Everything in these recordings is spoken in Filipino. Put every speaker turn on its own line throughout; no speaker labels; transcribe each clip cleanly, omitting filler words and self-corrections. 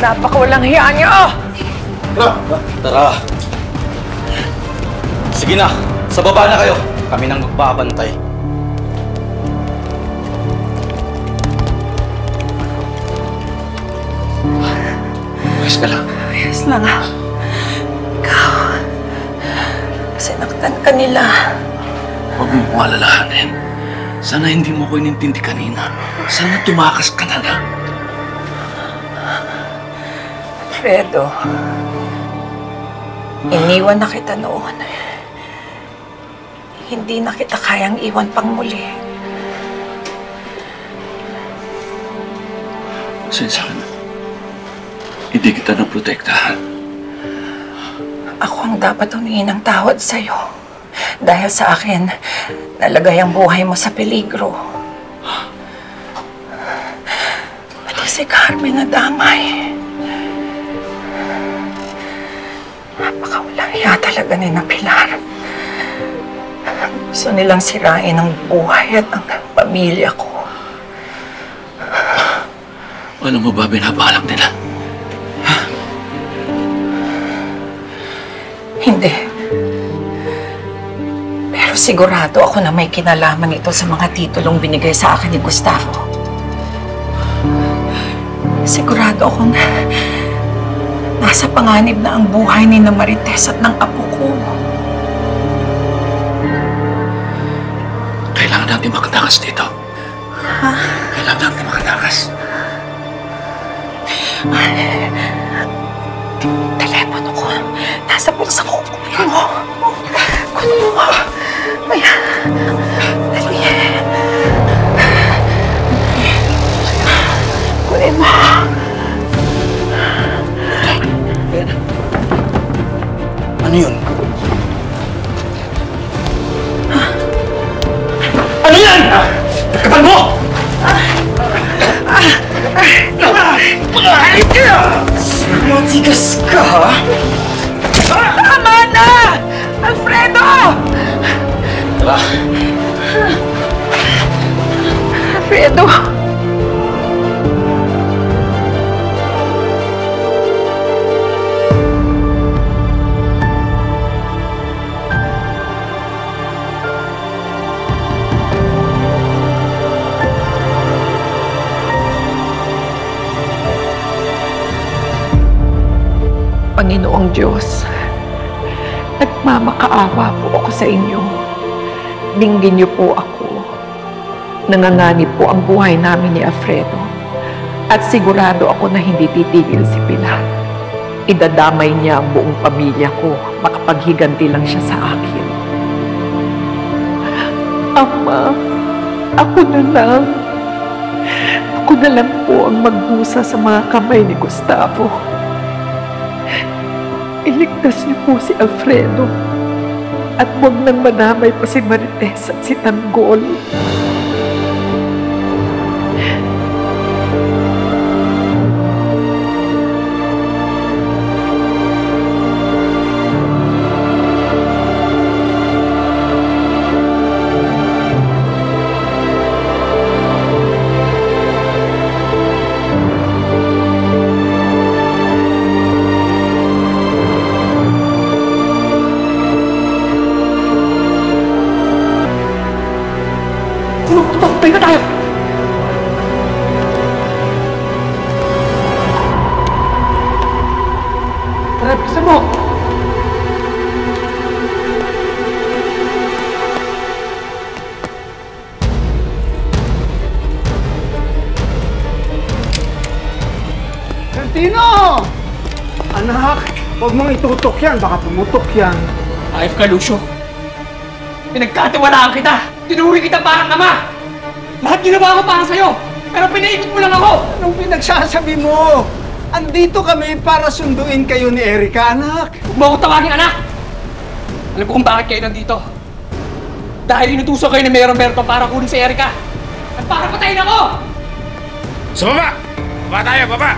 Napakawalang hiya niyo!
Tara! Tara! Sige na, sa baba na kayo. Kami nang magbabantay. Ayos ka lang.
Ayos lang ah. Ikaw, sinaktan ka nila.
Huwag mo kong alalahanin. Sana hindi mo ko inintindi kanina. Sana tumakas ka na lang.
Fredo, iniwan na kita noon. Hindi na kita kayang iwan pang muli.
Pasensya ka na. Hindi kita naprotektahan.
Ako ang dapat humingi ng tawad sa'yo. Dahil sa akin, nalagay ang buhay mo sa peligro. Pati si Carmen nadamay. Napakawalang hiya talaga ni na Pilar. Gusto nilang sirain ang buhay at ang pamilya ko.
Alam mo ba binabalak nila? Ha?
Hindi. Pero sigurado ako na may kinalaman ito sa mga titulong binigay sa akin ni Gustavo. Sigurado ako na nasa panganib na ang buhay ni Marites at ng apo ko.
Kailangan natin makatakas dito.
Ha?
Kailangan natin makatakas.
Telepono ko. Nasa bulsa ko. Kunin mo. Kunin mo. Ayan. Dali. Kunin mo.
Ano yun? Ano yan? Kapal mo! Matigas ka, ha?
Tama na! Alfredo!
Tara.
Alfredo! Panginoong Diyos, nagmamakaawa po ako sa inyo. Dinggin niyo po ako. Nanganganib po ang buhay namin ni Alfredo. At sigurado ako na hindi titigil si Pilar. Idadamay niya ang buong pamilya ko. Makapaghiganti lang siya sa akin. Ama, ako na lang. Ako na lang po ang magbusa sa mga kamay ni Gustavo. Iligtas niyo po si Alfredo at huwag nang madamay pa si Marites at si Tanggol. Tayo na tayo! Tara, bisa mo!
Santino! Anak, huwag mong itutok yan. Baka pumutok yan.
Ayos ka, Lucio. Pinagkatiwalaan kita! Tinuwi kita parang ama! Lahat ginawa ko para sa'yo! Pero pinaikot mo lang ako!
Anong pinagsasabi mo? Andito kami para sunduin kayo ni Erica, anak.
Huwag mo ako tawagin, anak! Alam ko kung bakit kayo nandito. Dahil inutuso kayo ni Mayor Humberto para kunin si Erica. At para patayin ako!
Sa baba! Baba tayo, baba!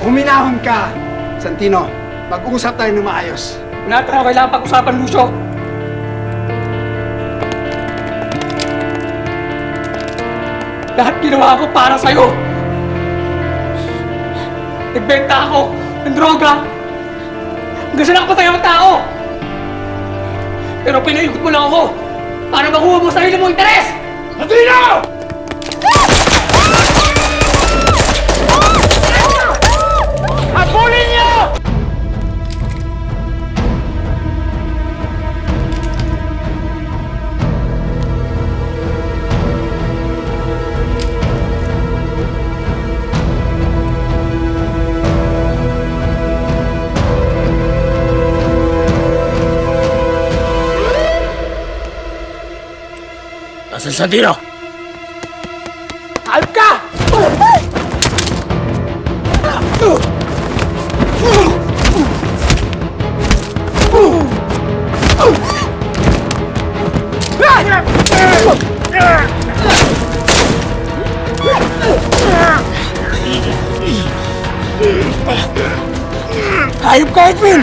Uminahon ka, Santino. Mag-uusap tayo ng maayos.
Wala tayo kailangan pag-usapan, Lucio. Lahat ginawa ko para sa'yo. Nagbenta ako ng droga. Hanggang sa nakapatay ang tao. Pero pinaikot mo lang ako para makuha mo sarili mong interes!
Adrino!
Habulin niyo!
Nasaan si Sandino?
Halip ka!
Hayop ka, Edwin!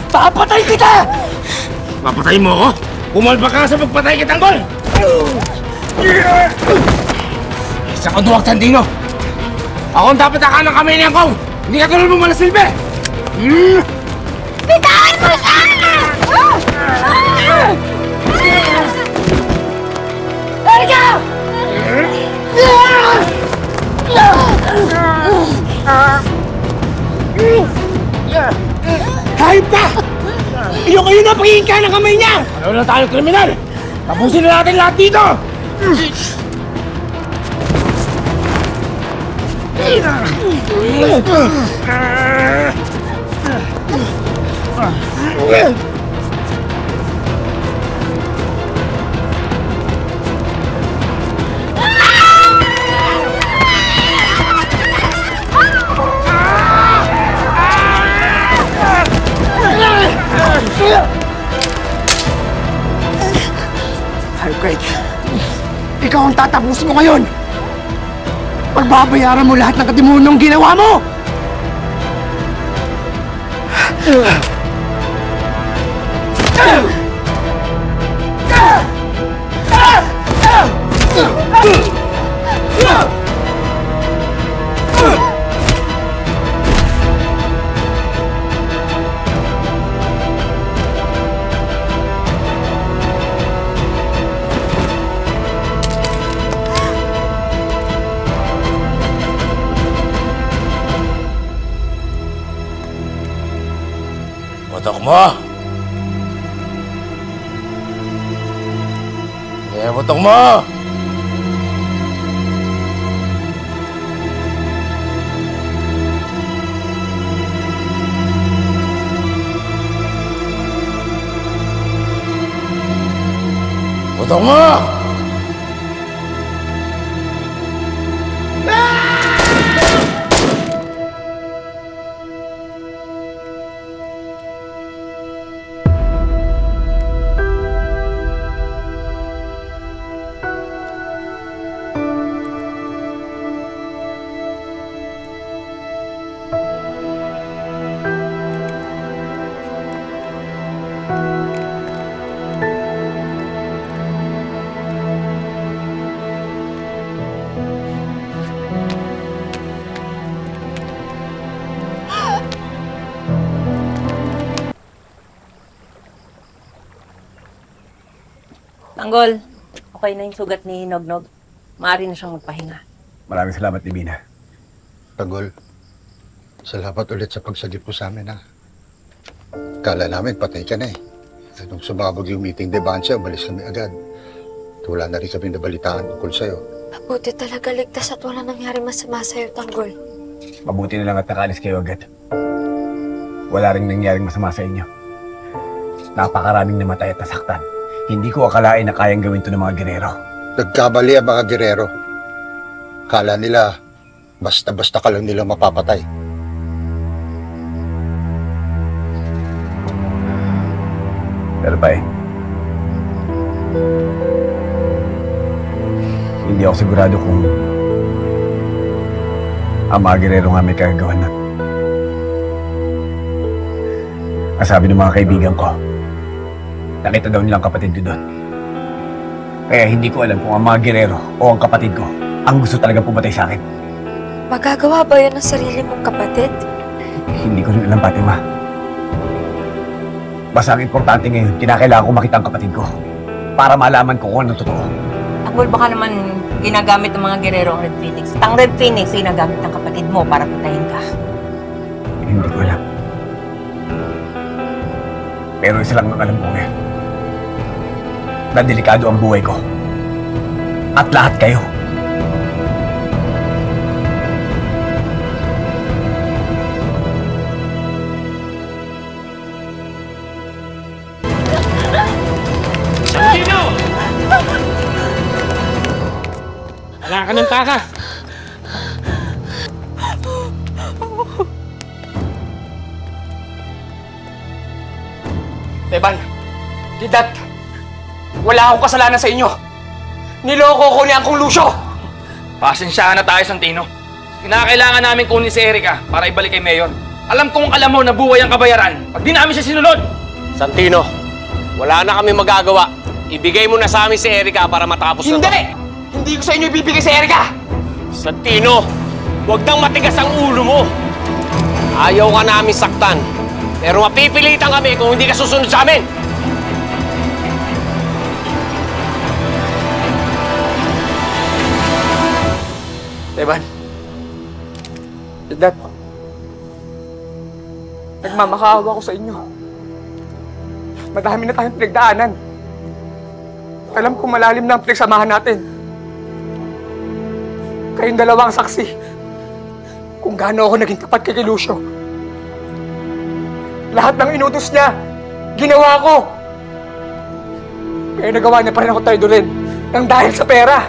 Papatay kita! Papatay mo ako? Pumalba ka sa pagpatay kitang gol! Isa kang duwag, Sandino! Ako ang dapat akan ng kamay niyan ko! Hindi ka tulad mo malasilbi!
Bitawan mo siya! Erika!
Hayop ka! Iyo kayo na pagiging ka ng kamay niya! Ano na tayo, kriminal? Tapusin na natin lahat dito!
Halkay, ikaw ang tatapusin mo ngayon! Pagbabayaran mo lahat ng katimunong ginawa mo!
Botok mo! Botok mo! Botok mo!
Tanggol, okay na yung sugat ni Nognog. Maaari na siyang magpahinga.
Maraming salamat, Divina.
Tanggol, salamat ulit sa pagsagip mo sa amin, ha? Kala namin patay ka na eh. Nung sumabog yung meeting de Bansya, umalis kami agad. Wala na rin kami nabalitaan tungkol sa'yo.
Mabuti talaga ligtas at wala nangyari masama sa'yo, Tanggol.
Mabuti na lang at nakaalis kayo agad. Wala rin nangyaring masama sa inyo. Napakaraming namatay at nasaktan. Hindi ko akalain na kayang gawin to ng mga gerero.
Nagkamali ang mga gerero. Kala nila, basta-basta ka lang nila mapapatay.
Pero pa hindi ako sigurado kung ang mga gerero nga may kagagawan na. Ang sabi ng mga kaibigan ko, nakita daw nilang kapatid ko doon. Kaya hindi ko alam kung ang mga gerero o ang kapatid ko ang gusto talaga pumatay sa akin.
Magagawa ba yun ng sarili mong kapatid?
Hindi ko rin alam, Fatima. Basta ang importante ngayon, kinakailangan ko makita ang kapatid ko para malaman ko kung ano totoo.
Tanggol, baka naman ginagamit ng mga gerero ang Red Phoenix. At ang Red Phoenix ay ginagamit ng kapatid mo para patayin ka.
Hindi ko alam. Pero isa lang ang alam ko ngayon. Na delikado ang buhay ko. At lahat kayo.
Santino! Wala ka ng taka.
Teban, Didat, wala akong kasalanan sa inyo. Niloko ko niya ang kong Lucio.
Pasensyahan na tayo, Santino. Kinakailangan namin kunin si Erica para ibalik kay Mayor. Alam kong alam mo na buhay ang kabayaran pag di namin siya sinunod.
Santino, wala na kami magagawa. Ibigay mo na sa amin si Erica para matapos na to.
Hindi! Hindi ko sa inyo ibibigay si Erica!
Santino, huwag nang matigas ang ulo mo. Ayaw ka namin saktan. Pero mapipilitan kami kung hindi ka susunod sa amin.
Teban, Didat, nagmamakaawa ko sa inyo. Madami na tayong pinagdaanan. Alam kong malalim na ang pinagsamahan natin. Kayong dalawa ang saksi kung gaano ako naging tapat kay Lucio. Lahat ng inutos niya, ginawa ko. Kaya nagawa niya pa rin ako tayo rin nang dahil sa pera.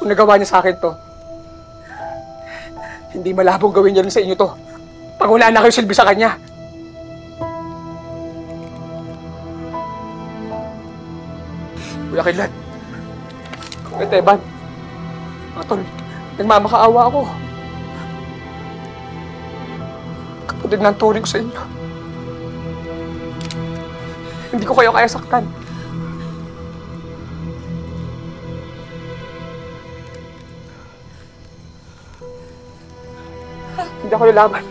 Kung nagawa niya sa akin to, hindi malabong gawin niya rin sa inyo to pag wala na kayo silbi sa kanya. Kuya Kidlat, Kuya Teban, mga tol, nagmamakaawa ako. Kapatid ng turing ko sa inyo. Hindi ko kayo kaya saktan. Hindi ako lalaban.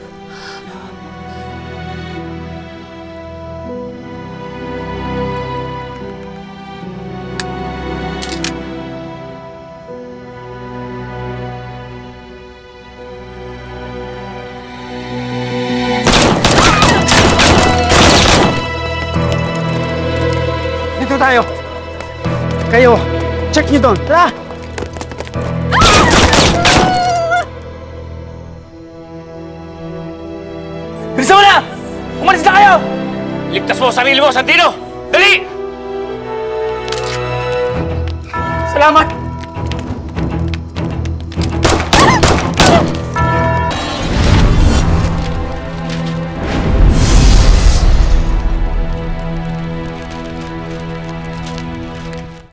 Dito tayo. Kayo, check nyo doon. Tara!
Bilisan mo na! Umalis na kayo! Ligtas mo ang sarili mo, Santino! Dali!
Salamat!